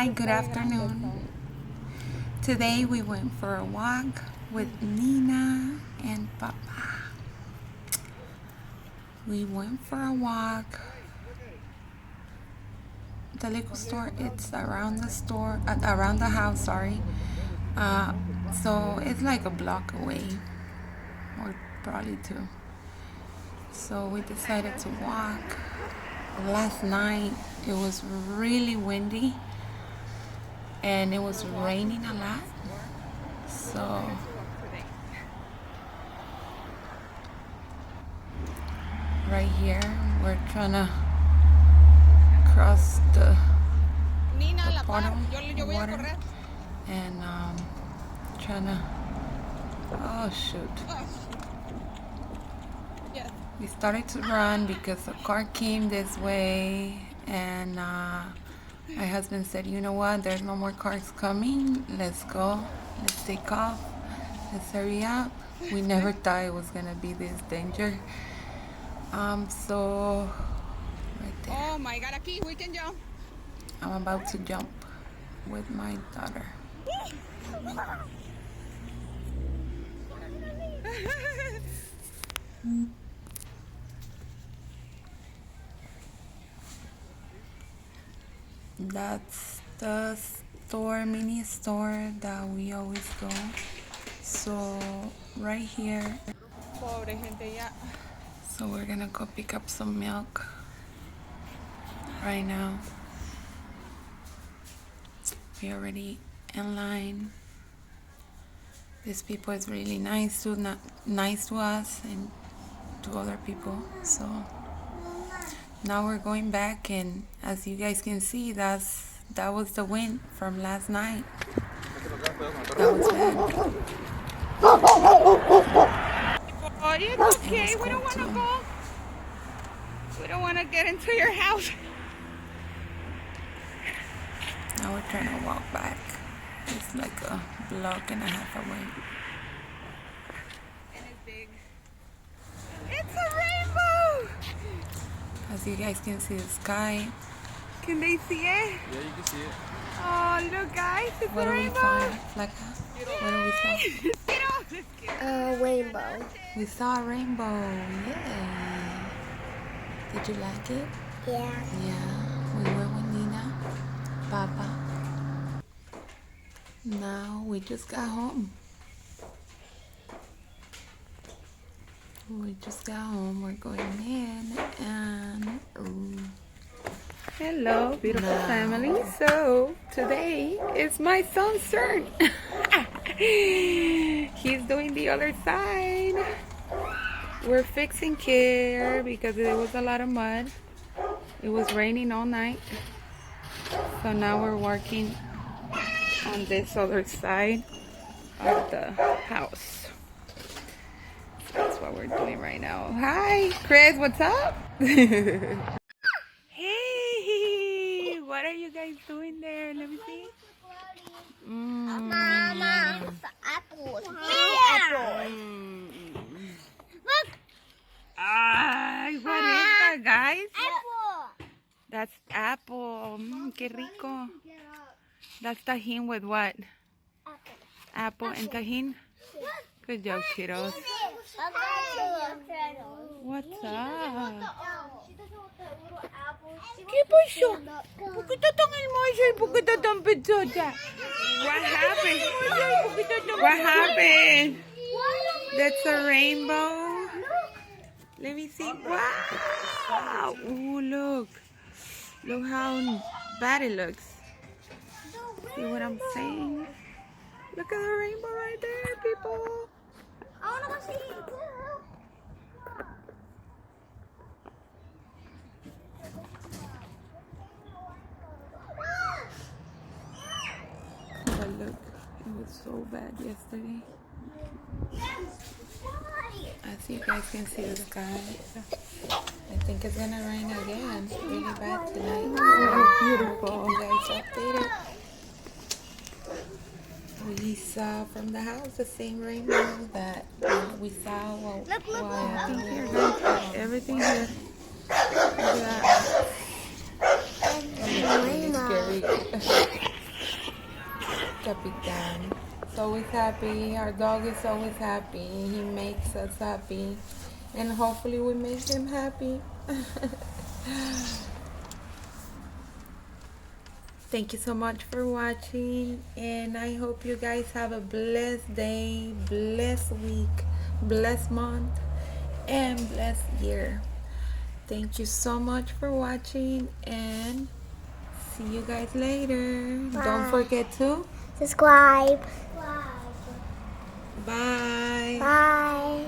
Hi, good afternoon. Today we went for a walk with Nina and Papa. We went for a walk. The liquor store, it's around the store, around the house, sorry. So it's like a block away, or probably two. So we decided to walk. Last night it was really windy and it was raining a lot. So right here we're trying to cross the puddle of water and trying to, oh shoot. We started to run because a car came this way and my husband said, you know what, there's no more cars coming, let's go, let's take off, let's hurry up. We never thought it was gonna be this danger. So right there. Oh my God, aquí we can jump. I'm about to jump with my daughter. That's the store, mini store that we always go. So right here. Pobre gente ya. So we're gonna go pick up some milk right now. We already in line. These people is really nice to us and to other people. So now we're going back, and as you guys can see, that was the wind from last night. That was bad. Oh, it's okay. We don't want to go. We don't want to get into your house. Now we're trying to walk back. It's like a block and a half away. And it's big. It's a rainbow. As you guys can see the sky. Can they see it? Yeah, you can see it. Oh, look guys, it's What a do we rainbow. find? Like what do we saw? A rainbow. We saw a rainbow. Yeah. Did you like it? Yeah. Yeah. We were with Nina, Papa. Now we just got home. We just got home. We're going in and Hello, beautiful family. So today is my son's turn. He's doing the other side. We're fixing care because there was a lot of mud. It was raining all night. So now we're working on this other side of the house. So that's what we're doing right now. Hi, Chris, what's up? Hey, what are you guys doing there? Let me see. Mama, apple. Look. Ay, what is that, guys? Apple. That's apple. Qué rico. That's tajin with what? Apple and tajin. Good job, kiddos. What's up? ¿Qué pasó? ¿Por qué está tan hermosa y por qué está tan pechosa? What happened? What happened? That's a rainbow. Let me see. Wow. Oh, look. Look how bad it looks. See what I'm saying? Look at the rainbow right there, people. I want to go see it. but look, it was so bad yesterday. As you guys can see the sky. I think it's gonna rain again. Really bad tonight. Oh, beautiful. Keep you guys updated. We saw from the house the same rainbow that we saw while Here, guys. Everything here. Look at that. It's scary. Capitan. He's always happy. Our dog is always happy. He makes us happy. And hopefully we make him happy. Thank you so much for watching, and I hope you guys have a blessed day, blessed week, blessed month, and blessed year. Thank you so much for watching, and see you guys later. Don't forget to subscribe. bye. Bye.